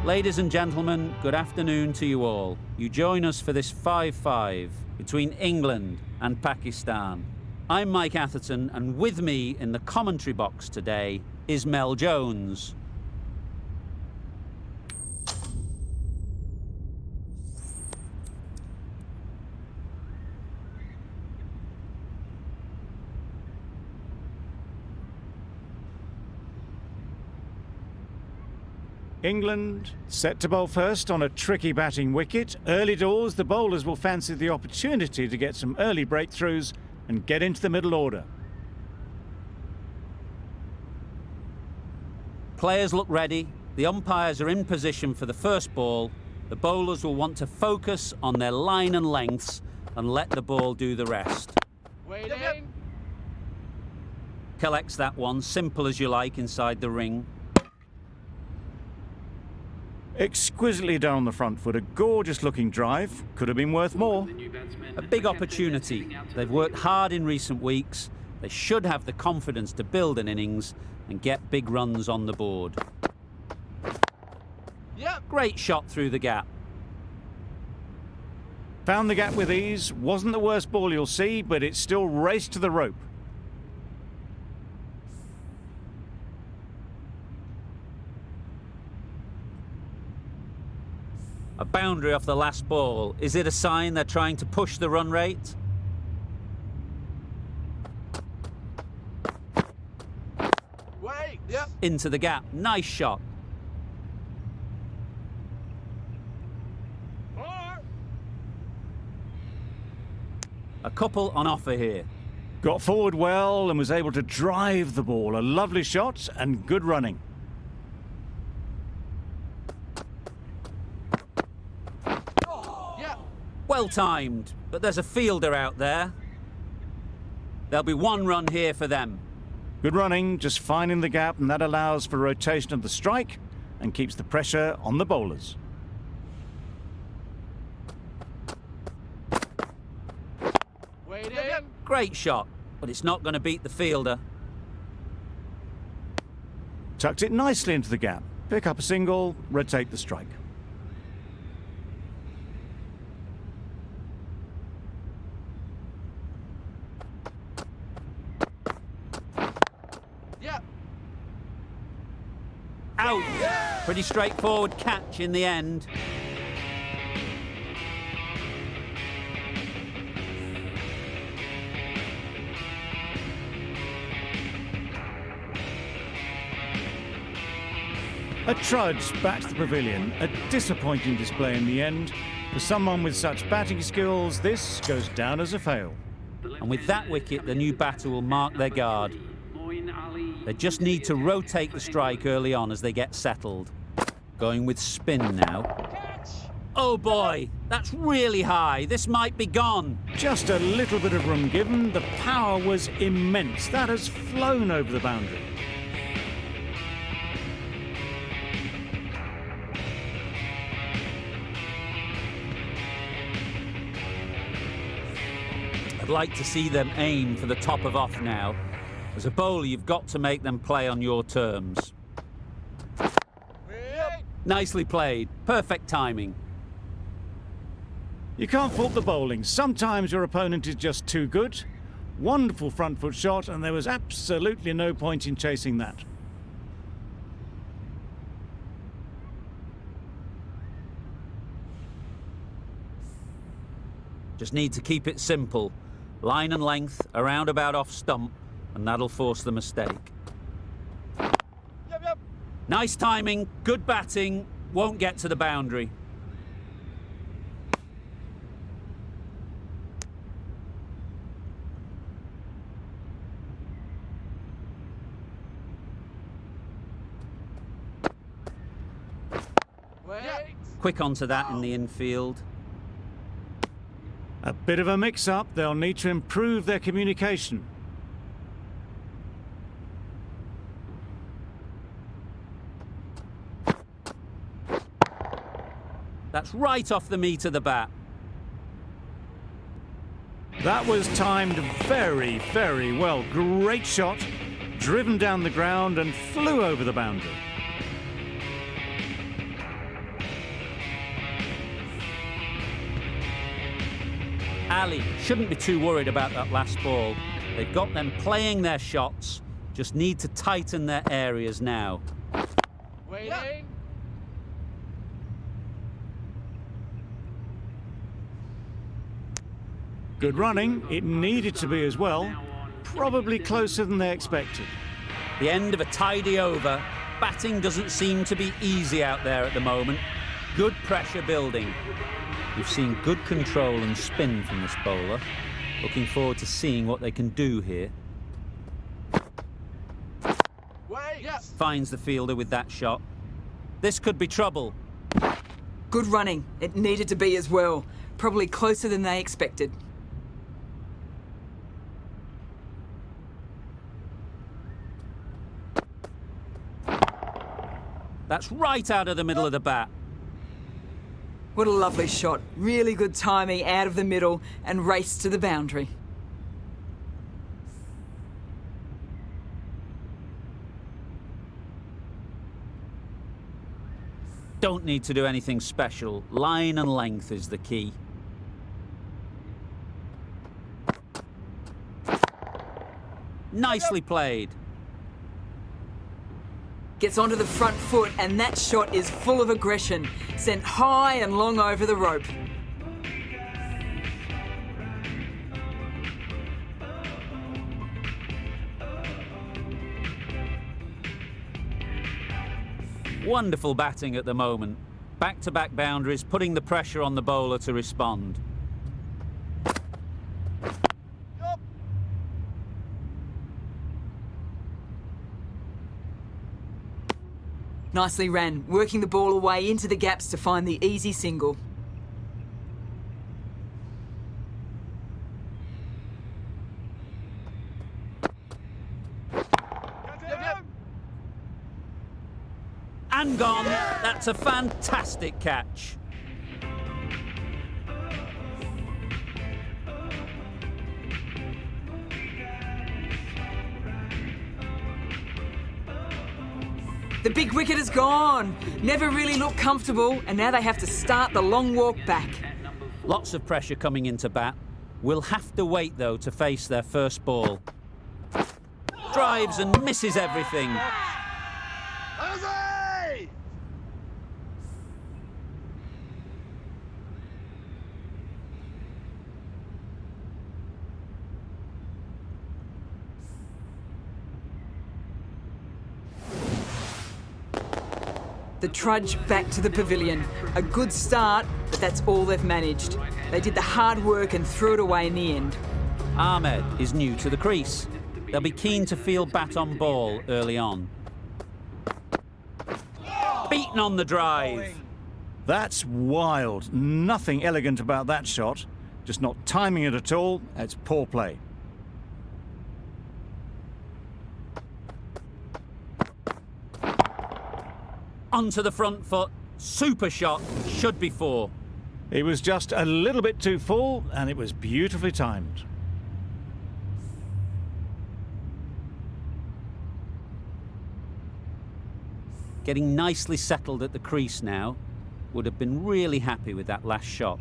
Ladies and gentlemen, good afternoon to you all. You join us for this 5-5 between England and Pakistan. I'm Mike Atherton, and with me in the commentary box today is Mel Jones. England set to bowl first on a tricky batting wicket. Early doors, the bowlers will fancy the opportunity to get some early breakthroughs and get into the middle order. Players look ready. The umpires are in position for the first ball. The bowlers will want to focus on their line and lengths and let the ball do the rest. Waiting. Collects that one, simple as you like, inside the ring. Exquisitely down the front foot, a gorgeous looking drive. Could have been worth more. A big opportunity. They've worked hard in recent weeks. They should have the confidence to build an innings and get big runs on the board. Yep. Great shot through the gap. Found the gap with ease. Wasn't the worst ball you'll see, but it still raced to the rope. A boundary off the last ball. Is it a sign they're trying to push the run rate? Wait. Yep. Into the gap. Nice shot. A couple on offer here. Got forward well and was able to drive the ball. A lovely shot and good running. Well timed, but there's a fielder out there. There'll be one run here for them. Good running, just finding the gap, and that allows for rotation of the strike and keeps the pressure on the bowlers. Waiting. Great shot, but it's not going to beat the fielder. Tucked it nicely into the gap. Pick up a single, rotate the strike. Yep. Out. Pretty straightforward catch in the end. A trudge back to the pavilion. A disappointing display in the end. For someone with such batting skills, this goes down as a fail. And with that wicket, the new batter will mark their guard. They just need to rotate the strike early on as they get settled. Going with spin now. Oh boy, that's really high. This might be gone. Just a little bit of room given. The power was immense. That has flown over the boundary. I'd like to see them aim for the top of off now. As a bowler, you've got to make them play on your terms. Nicely played. Perfect timing. You can't fault the bowling. Sometimes your opponent is just too good. Wonderful front foot shot, and there was absolutely no point in chasing that. Just need to keep it simple. Line and length, around about off stump, and that'll force the mistake. Yep. Nice timing, good batting, won't get to the boundary. Wait. Quick onto that in the infield. A bit of a mix-up. They'll need to improve their communication. That's right off the meat of the bat. That was timed very, very well. Great shot, driven down the ground and flew over the boundary. Ali shouldn't be too worried about that last ball. They've got them playing their shots, just need to tighten their areas now. Waiting. Good running. It needed to be as well. Probably closer than they expected. The end of a tidy over. Batting doesn't seem to be easy out there at the moment. Good pressure building. We've seen good control and spin from this bowler. Looking forward to seeing what they can do here. Wait. Yeah. Finds the fielder with that shot. This could be trouble. Good running. It needed to be as well. Probably closer than they expected. That's right out of the middle of the bat. What a lovely shot. Really good timing out of the middle and race to the boundary. Don't need to do anything special. Line and length is the key. Nicely played. Gets onto the front foot and that shot is full of aggression. Sent high and long over the rope. Wonderful batting at the moment. Back-to-back boundaries, putting the pressure on the bowler to respond. Nicely ran, working the ball away into the gaps to find the easy single. And gone. That's a fantastic catch. The big wicket is gone. Never really looked comfortable, and now they have to start the long walk back. Lots of pressure coming into bat. We'll have to wait, though, to face their first ball. Drives and misses everything. The trudge back to the pavilion. A good start, but that's all they've managed. They did the hard work and threw it away in the end. Ahmed is new to the crease. They'll be keen to field bat on ball early on. Beaten on the drive. That's wild. Nothing elegant about that shot. Just not timing it at all. It's poor play. Onto the front foot. Super shot. Should be four. It was just a little bit too full, and it was beautifully timed. Getting nicely settled at the crease now. Would have been really happy with that last shot.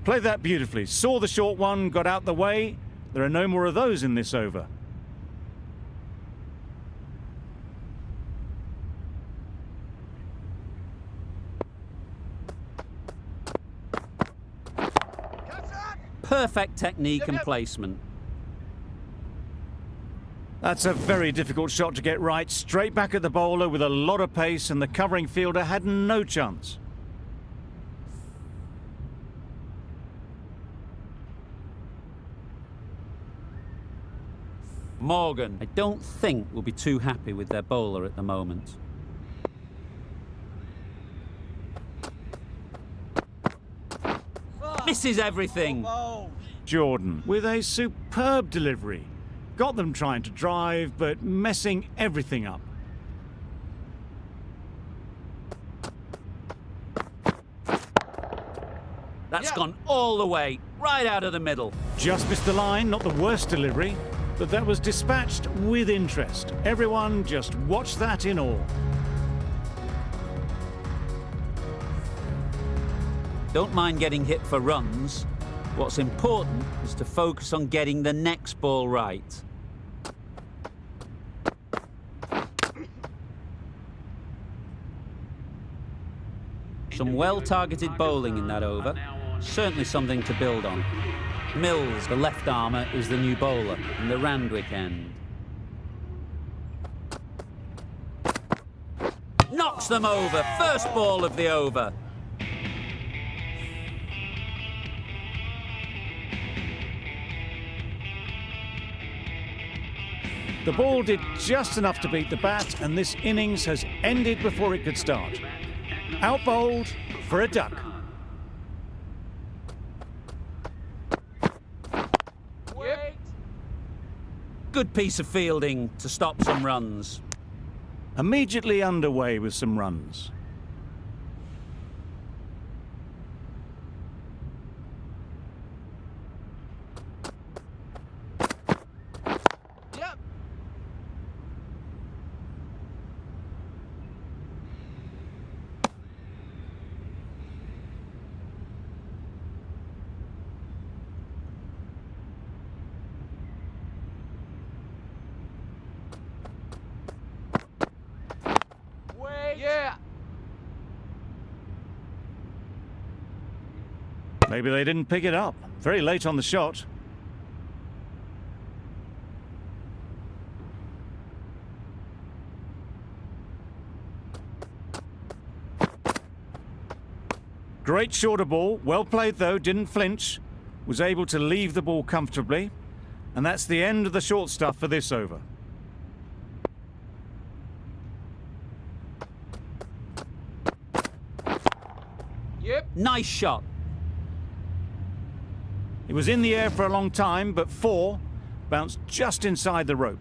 Played that beautifully. Saw the short one, got out the way. There are no more of those in this over. Perfect technique and placement. That's a very difficult shot to get right. Straight back at the bowler with a lot of pace, and the covering fielder had no chance. Morgan, I don't think will be too happy with their bowler at the moment. Misses everything. Jordan with a superb delivery. Got them trying to drive, but messing everything up. That's gone all the way, right out of the middle. Just missed the line, not the worst delivery, but that was dispatched with interest. Everyone just watched that in awe. Don't mind getting hit for runs. What's important is to focus on getting the next ball right. Some well-targeted bowling in that over. Certainly something to build on. Mills, the left armour, is the new bowler in the Randwick end. Knocks them over. First ball of the over. The ball did just enough to beat the bat, and this innings has ended before it could start. Out-bowled for a duck. Wait. Good piece of fielding to stop some runs. Immediately underway with some runs. Yep. Wait. Yeah. Maybe they didn't pick it up. Very late on the shot. Great shorter ball. Well played though, didn't flinch. Was able to leave the ball comfortably. And that's the end of the short stuff for this over. Yep. Nice shot. It was in the air for a long time, but 4 bounced just inside the rope.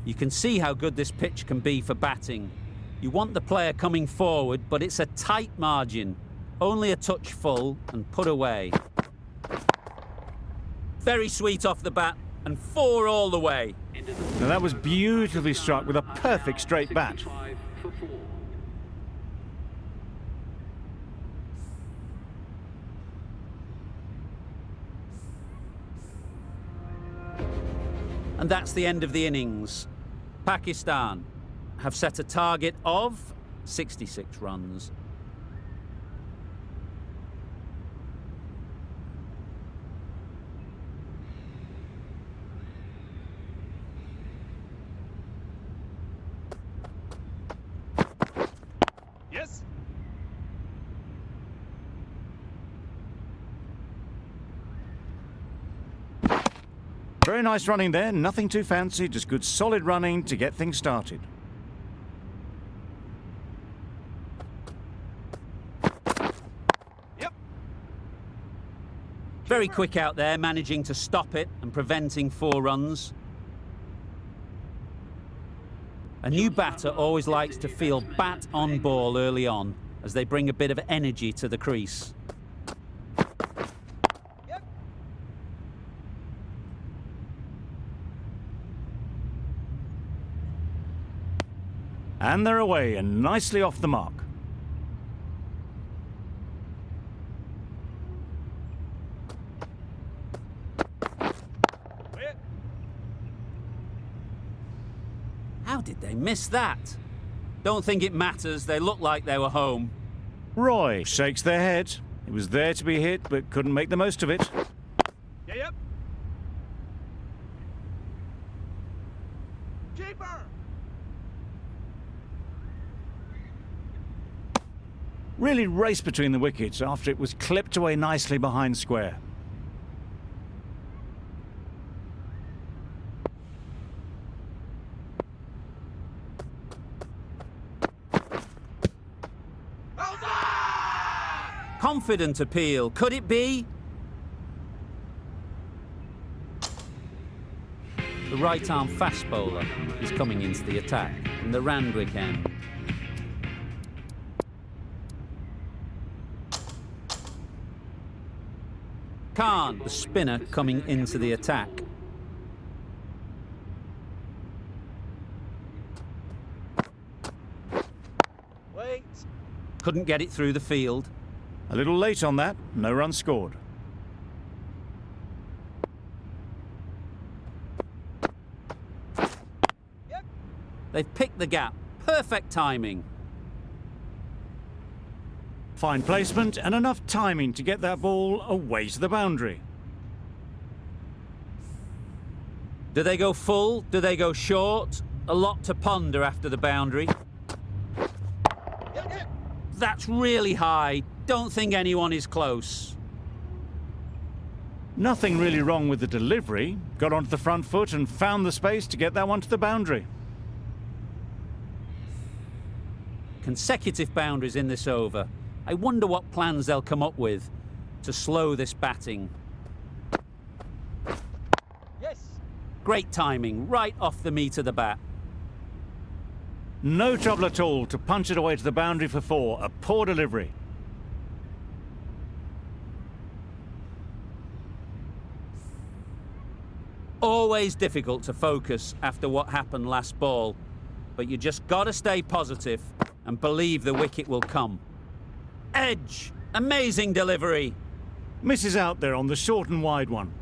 You can see how good this pitch can be for batting. You want the player coming forward, but it's a tight margin. Only a touch full and put away. Very sweet off the bat and 4 all the way. Now that was beautifully struck with a perfect straight bat. And that's the end of the innings. Pakistan have set a target of 66 runs. Yes. Very nice running there, nothing too fancy, just good solid running to get things started. Yep. Very quick out there, managing to stop it and preventing 4 runs. A new batter always likes to feel bat on ball early on, as they bring a bit of energy to the crease. Yep. And they're away and nicely off the mark. Wait. How did they miss that? Don't think it matters, they look like they were home. Roy shakes their head. It was there to be hit, but couldn't make the most of it. Yeah, yep. Keeper. Really raced between the wickets after it was clipped away nicely behind square. Confident appeal, could it be? The right-arm fast bowler is coming into the attack in the Randwick end. Khan, the spinner, coming into the attack. Couldn't get it through the field. A little late on that, no run scored. They've picked the gap. Perfect timing. Fine placement and enough timing to get that ball away to the boundary. Do they go full? Do they go short? A lot to ponder after the boundary. That's really high. Don't think anyone is close. Nothing really wrong with the delivery. Got onto the front foot and found the space to get that one to the boundary. Consecutive boundaries in this over. I wonder what plans they'll come up with to slow this batting. Yes. Great timing, right off the meat of the bat. No trouble at all to punch it away to the boundary for 4. A poor delivery. Always difficult to focus after what happened last ball, but you just got to stay positive and believe the wicket will come. Edge! Amazing delivery! Misses out there on the short and wide one.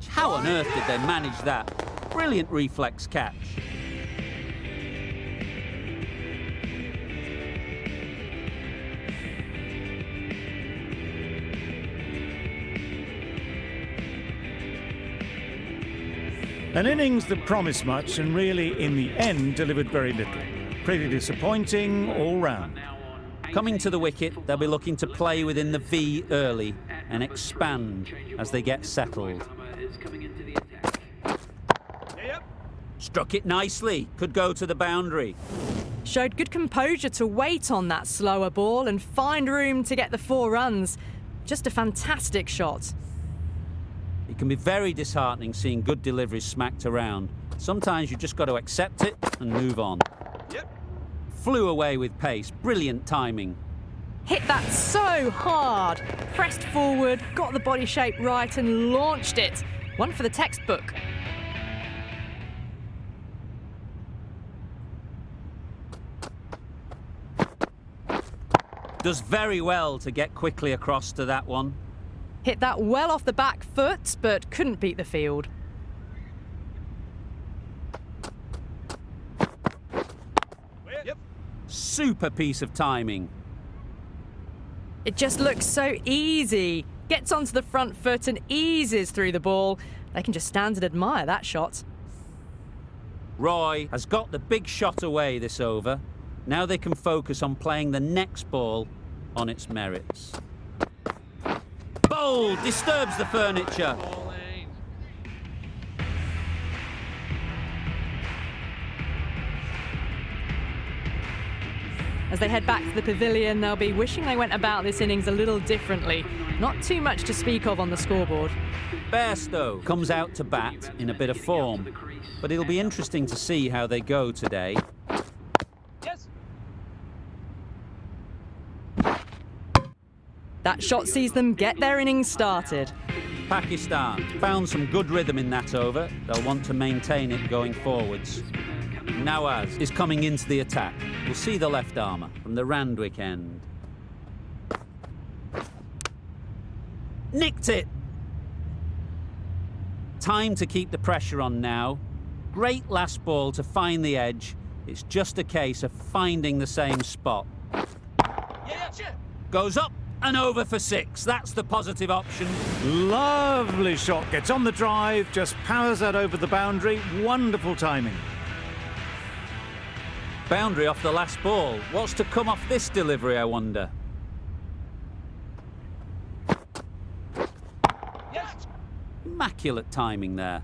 How on earth did they manage that? Brilliant reflex catch. An innings that promised much and really, in the end, delivered very little. Pretty disappointing all round. Coming to the wicket, they'll be looking to play within the V early and expand as they get settled. Yep. Struck it nicely. Could go to the boundary. Showed good composure to wait on that slower ball and find room to get the 4 runs. Just a fantastic shot. It can be very disheartening seeing good deliveries smacked around. Sometimes you just got to accept it and move on. Yep. Flew away with pace. Brilliant timing. Hit that so hard. Pressed forward, got the body shape right and launched it. One for the textbook. Does very well to get quickly across to that one. Hit that well off the back foot, but couldn't beat the field. Yep. Super piece of timing. It just looks so easy. Gets onto the front foot and eases through the ball. They can just stand and admire that shot. Roy has got the big shot away this over. Now they can focus on playing the next ball on its merits. Bold! Disturbs the furniture. As they head back to the pavilion, they'll be wishing they went about this innings a little differently. Not too much to speak of on the scoreboard. Bairstow comes out to bat in a bit of form, but it'll be interesting to see how they go today. Yes. That shot sees them get their innings started. Pakistan found some good rhythm in that over. They'll want to maintain it going forwards. Nawaz is coming into the attack. We'll see the left armour from the Randwick end. Nicked it! Time to keep the pressure on now. Great last ball to find the edge. It's just a case of finding the same spot. Yeah. Goes up and over for 6. That's the positive option. Lovely shot. Gets on the drive, just powers that over the boundary. Wonderful timing. Boundary off the last ball. What's to come off this delivery, I wonder? Yes. Immaculate timing there.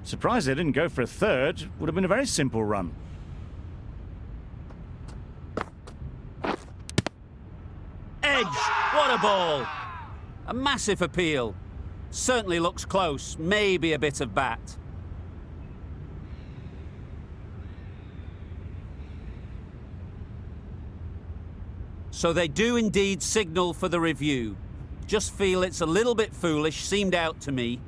Surprised they didn't go for a third. Would have been a very simple run. Edge! What a ball! A massive appeal. Certainly looks close. Maybe a bit of bat. So they do indeed signal for the review. Just feel it's a little bit foolish, seemed out to me.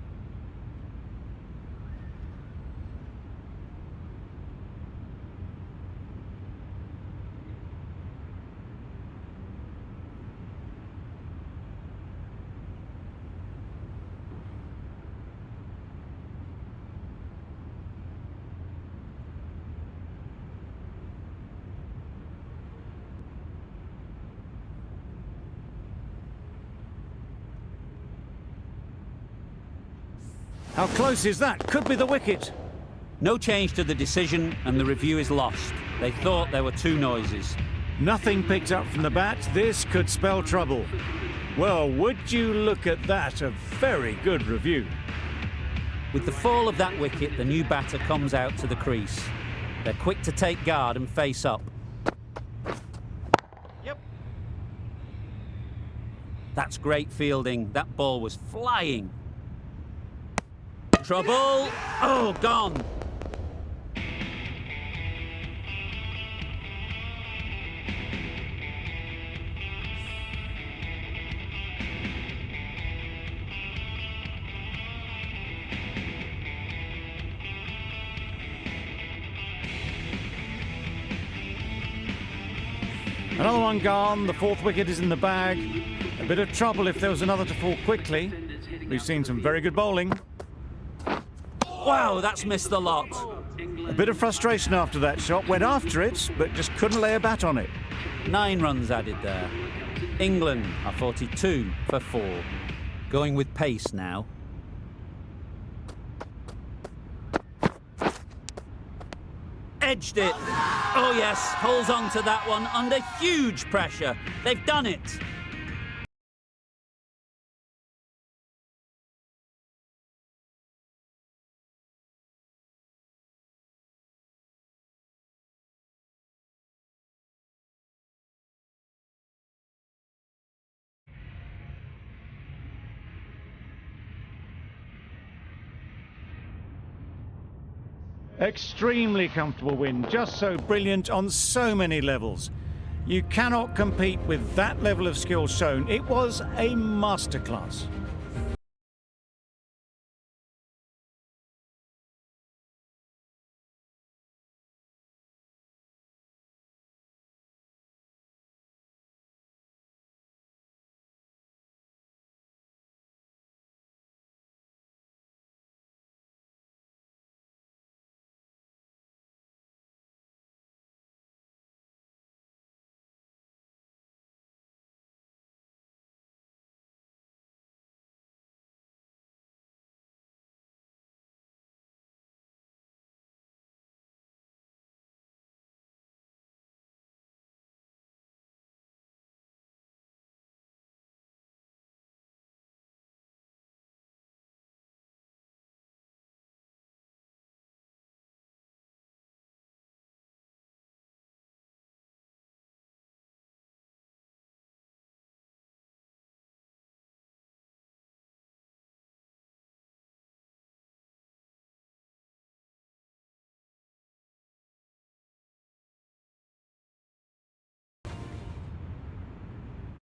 How close is that? Could be the wicket. No change to the decision and the review is lost. They thought there were two noises. Nothing picked up from the bat. This could spell trouble. Well, would you look at that? A very good review. With the fall of that wicket, the new batter comes out to the crease. They're quick to take guard and face up. Yep. That's great fielding. That ball was flying. Trouble. Oh, gone. Another one gone. The fourth wicket is in the bag. A bit of trouble if there was another to fall quickly. We've seen some very good bowling. Wow, that's missed the lot. A bit of frustration after that shot. Went after it, but just couldn't lay a bat on it. 9 runs added there. England are 42 for 4. Going with pace now. Edged it. Oh yes, holds on to that one under huge pressure. They've done it. Extremely comfortable win, just so brilliant on so many levels. You cannot compete with that level of skill shown. It was a masterclass.